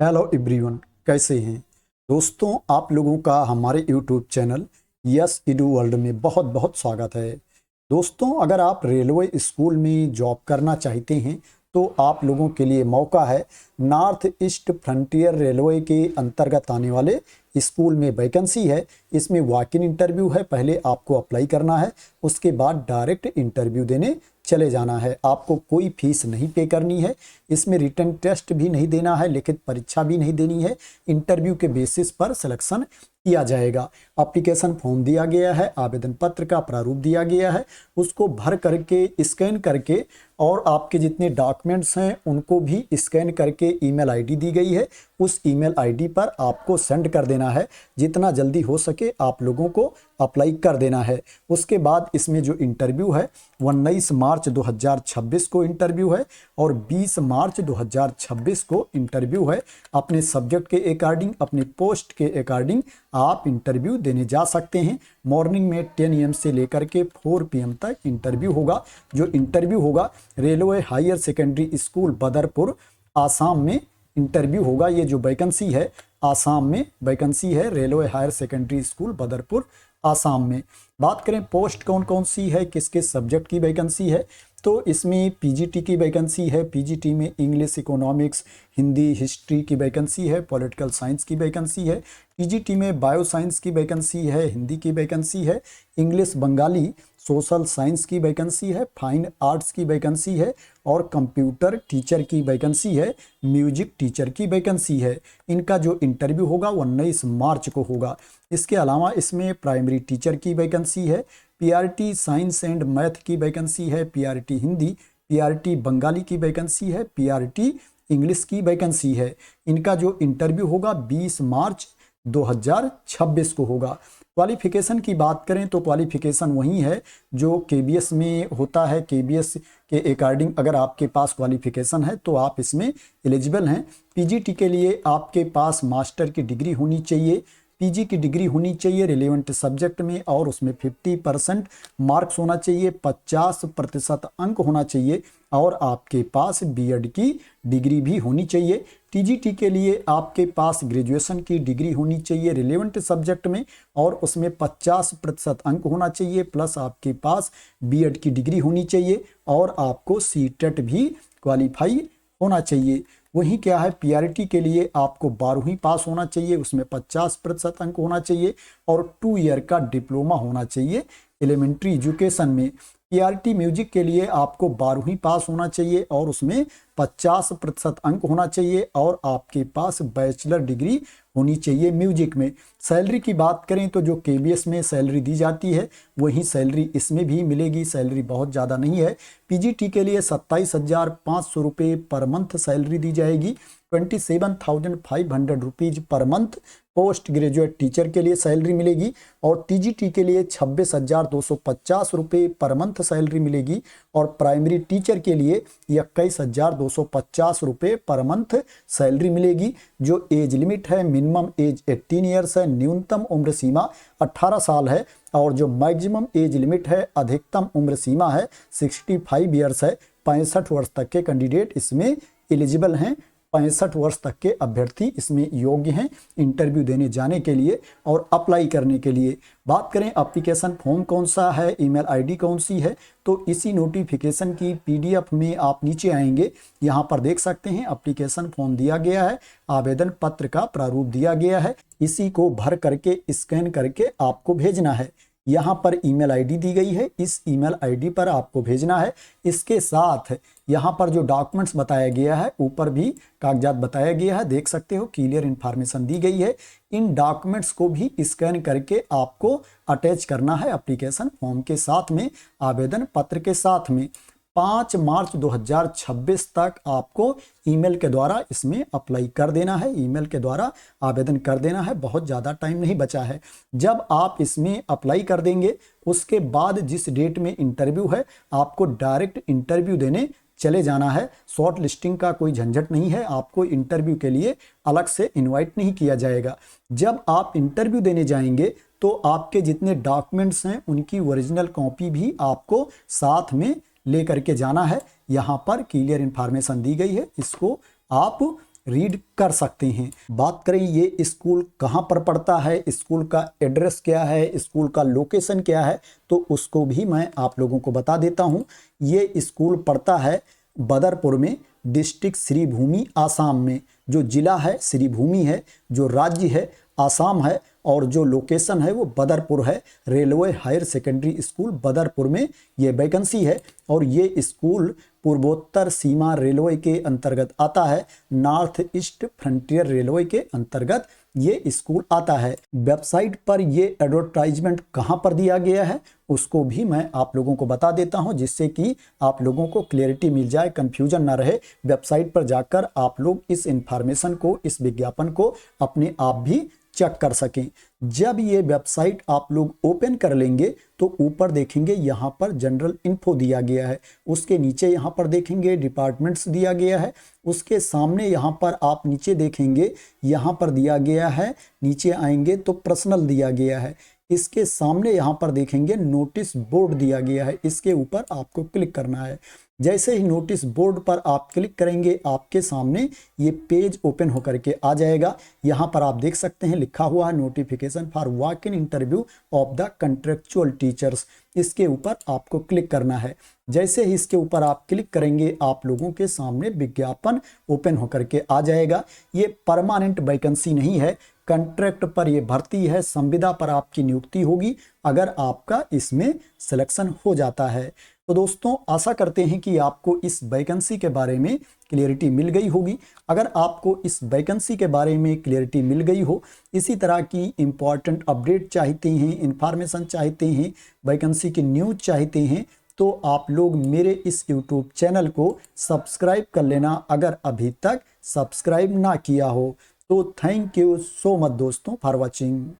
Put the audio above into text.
Hello everyone, कैसे हैं दोस्तों। आप लोगों का हमारे यूट्यूब चैनल यस इडू वर्ल्ड में बहुत बहुत स्वागत है। दोस्तों, अगर आप रेलवे स्कूल में जॉब करना चाहते हैं तो आप लोगों के लिए मौका है। नॉर्थ ईस्ट फ्रंटियर रेलवे के अंतर्गत आने वाले स्कूल में वैकेंसी है। इसमें वॉक इन इंटरव्यू है। पहले आपको अप्लाई करना है, उसके बाद डायरेक्ट इंटरव्यू देने चले जाना है। आपको कोई फीस नहीं पे करनी है। इसमें रिटन टेस्ट भी नहीं देना है, लिखित परीक्षा भी नहीं देनी है। इंटरव्यू के बेसिस पर सिलेक्शन किया जाएगा। एप्लीकेशन फॉर्म दिया गया है, आवेदन पत्र का प्रारूप दिया गया है, उसको भर करके स्कैन करके और आपके जितने डॉक्यूमेंट्स हैं उनको भी स्कैन करके ईमेल आईडी दी गई है। उस ईमेल आईडी पर आपको सेंड कर देना है। जितना जल्दी हो सके आप लोगों को अप्लाई कर देना है। उसके बाद इसमें जो इंटरव्यू है 19 मार्च 2026 को इंटरव्यू है और 20 मार्च 2026 को इंटरव्यू है। अपने सब्जेक्ट के अकॉर्डिंग, अपने पोस्ट के अकॉर्डिंग आप इंटरव्यू देने जा सकते हैं। मॉर्निंग में 10 AM से लेकर के 4 PM तक इंटरव्यू होगा। जो इंटरव्यू होगा railway higher secondary school Badarpur Assam में इंटरव्यू होगा। ये जो वैकेंसी है आसाम में वैकेंसी है, railway higher secondary school Badarpur Assam में। बात करें पोस्ट कौन कौन सी है, किस किस सब्जेक्ट की वैकेंसी है, तो इसमें पीजीटी की वैकेंसी है। पीजीटी में इंग्लिश, इकोनॉमिक्स, हिंदी, हिस्ट्री की वैकेंसी है। पॉलिटिकल साइंस की वैकेंसी है। पीजीटी में बायो साइंस की वैकेंसी है, हिंदी की वैकेंसी है, इंग्लिश, बंगाली, सोशल साइंस की वैकेंसी है, फाइन आर्ट्स की वैकेंसी है और कंप्यूटर टीचर की वैकेंसी है, म्यूजिक टीचर की वैकेंसी है। इनका जो इंटरव्यू होगा 19 मार्च को होगा। इसके अलावा इसमें प्राइमरी टीचर की वैकेंसी है, पीआरटी साइंस एंड मैथ की वैकेंसी है, पीआरटी हिंदी, पीआरटी बंगाली की वैकेंसी है, पीआरटी इंग्लिश की वैकेंसी है। इनका जो इंटरव्यू होगा 20 मार्च 2026 को होगा। क्वालिफिकेशन की बात करें तो क्वालिफिकेशन वही है जो केबीएस में होता है। केबीएस के अकॉर्डिंग अगर आपके पास क्वालिफिकेशन है तो आप इसमें एलिजिबल हैं। पीजीटी के लिए आपके पास मास्टर की डिग्री होनी चाहिए, पीजी की डिग्री होनी चाहिए रिलेवेंट सब्जेक्ट में और उसमें 50% मार्क्स होना चाहिए, 50% अंक होना चाहिए और आपके पास बीएड की डिग्री भी होनी चाहिए। टीजीटी के लिए आपके पास ग्रेजुएशन की डिग्री होनी चाहिए रिलेवेंट सब्जेक्ट में और उसमें 50% अंक होना चाहिए, प्लस आपके पास बीएड की डिग्री होनी चाहिए और आपको सीटेट भी क्वालिफाई होना चाहिए। वही क्या है, पीआरटी के लिए आपको 12वीं पास होना चाहिए, उसमें 50% अंक होना चाहिए और 2 ईयर का डिप्लोमा होना चाहिए एलिमेंट्री एजुकेशन में। पीआरटी म्यूजिक के लिए आपको 12वीं पास होना चाहिए और उसमें 50% अंक होना चाहिए और आपके पास बैचलर डिग्री होनी चाहिए म्यूजिक में। सैलरी की बात करें तो जो केबीएस में सैलरी दी जाती है वही सैलरी इसमें भी मिलेगी। सैलरी बहुत ज़्यादा नहीं है। पीजीटी के लिए 27,500 रुपये पर मंथ सैलरी दी जाएगी, 27,500 rupees per month. Post graduate teacher के लिए सैलरी मिलेगी और टीजीटी के लिए 26,250 रुपये पर मंथ सैलरी मिलेगी और प्राइमरी टीचर के लिए 21,250 रुपये पर मंथ सैलरी मिलेगी। जो एज लिमिट है, मिनिमम एज 18 ईयर्स है, न्यूनतम उम्र सीमा 18 साल है और जो मैक्सिमम एज लिमिट है, अधिकतम उम्र सीमा है 65 ईयर्स है। 65 वर्ष तक के कैंडिडेट इसमें एलिजिबल हैं। 65 वर्ष तक के अभ्यर्थी इसमें योग्य हैं इंटरव्यू देने जाने के लिए और अप्लाई करने के लिए। बात करें एप्लीकेशन फॉर्म कौन सा है, ईमेल आईडी कौन सी है, तो इसी नोटिफिकेशन की पीडीएफ में आप नीचे आएंगे, यहाँ पर देख सकते हैं एप्लीकेशन फॉर्म दिया गया है, आवेदन पत्र का प्रारूप दिया गया है। इसी को भर करके स्कैन करके आपको भेजना है। यहाँ पर ईमेल आईडी दी गई है, इस ईमेल आईडी पर आपको भेजना है। इसके साथ यहाँ पर जो डॉक्यूमेंट्स बताया गया है, ऊपर भी कागजात बताया गया है, देख सकते हो, क्लियर इन्फॉर्मेशन दी गई है। इन डॉक्यूमेंट्स को भी स्कैन करके आपको अटैच करना है एप्लीकेशन फॉर्म के साथ में, आवेदन पत्र के साथ में। 5 मार्च 2026 तक आपको ईमेल के द्वारा इसमें अप्लाई कर देना है, ईमेल के द्वारा आवेदन कर देना है। बहुत ज़्यादा टाइम नहीं बचा है। जब आप इसमें अप्लाई कर देंगे उसके बाद जिस डेट में इंटरव्यू है आपको डायरेक्ट इंटरव्यू देने चले जाना है। शॉर्ट लिस्टिंग का कोई झंझट नहीं है, आपको इंटरव्यू के लिए अलग से इनवाइट नहीं किया जाएगा। जब आप इंटरव्यू देने जाएंगे तो आपके जितने डॉक्यूमेंट्स हैं उनकी ओरिजिनल कॉपी भी आपको साथ में ले करके जाना है। यहाँ पर क्लियर इन्फॉर्मेशन दी गई है, इसको आप रीड कर सकते हैं। बात करें ये स्कूल कहाँ पर पड़ता है, स्कूल का एड्रेस क्या है, स्कूल का लोकेशन क्या है, तो उसको भी मैं आप लोगों को बता देता हूँ। ये स्कूल पड़ता है बदरपुर में, डिस्ट्रिक्ट श्रीभूमि आसाम में। जो जिला है श्रीभूमि है, जो राज्य है आसाम है, और जो लोकेशन है वो बदरपुर है। Railway higher secondary school Badarpur में ये वैकेंसी है। और ये स्कूल पूर्वोत्तर सीमा रेलवे के अंतर्गत आता है, नॉर्थ ईस्ट फ्रंटियर रेलवे के अंतर्गत ये स्कूल आता है। वेबसाइट पर ये एडवर्टाइजमेंट कहाँ पर दिया गया है उसको भी मैं आप लोगों को बता देता हूँ, जिससे कि आप लोगों को क्लैरिटी मिल जाए, कंफ्यूजन ना रहे। वेबसाइट पर जाकर आप लोग इस इंफॉर्मेशन को, इस विज्ञापन को अपने आप भी चेक कर सकें। जब ये वेबसाइट आप लोग ओपन कर लेंगे तो ऊपर देखेंगे यहाँ पर जनरल इन्फो दिया गया है, उसके नीचे यहाँ पर देखेंगे डिपार्टमेंट्स दिया गया है, उसके सामने यहाँ पर आप नीचे देखेंगे यहाँ पर दिया गया है, नीचे आएंगे तो पर्सनल दिया गया है, इसके सामने यहाँ पर देखेंगे नोटिस बोर्ड दिया गया है, इसके ऊपर आपको क्लिक करना है। जैसे ही नोटिस बोर्ड पर आप क्लिक करेंगे आपके सामने ये पेज ओपन होकर के आ जाएगा। यहाँ पर आप देख सकते हैं लिखा हुआ है notification for walk in interview of the contractual teachers, इसके ऊपर आपको क्लिक करना है। जैसे ही इसके ऊपर आप क्लिक करेंगे आप लोगों के सामने विज्ञापन ओपन होकर के आ जाएगा। ये परमानेंट वैकेंसी नहीं है, कंट्रैक्ट पर ये भर्ती है, संविदा पर आपकी नियुक्ति होगी अगर आपका इसमें सिलेक्शन हो जाता है। तो दोस्तों आशा करते हैं कि आपको इस वैकेंसी के बारे में क्लियरिटी मिल गई होगी। अगर आपको इस वैकेंसी के बारे में क्लियरिटी मिल गई हो, इसी तरह की इम्पॉर्टेंट अपडेट चाहते हैं, इंफॉर्मेशन चाहते हैं, वैकेंसी की न्यूज चाहते हैं, तो आप लोग मेरे इस यूट्यूब चैनल को सब्सक्राइब कर लेना अगर अभी तक सब्सक्राइब ना किया हो। तो थैंक यू सो मच दोस्तों फॉर वॉचिंग।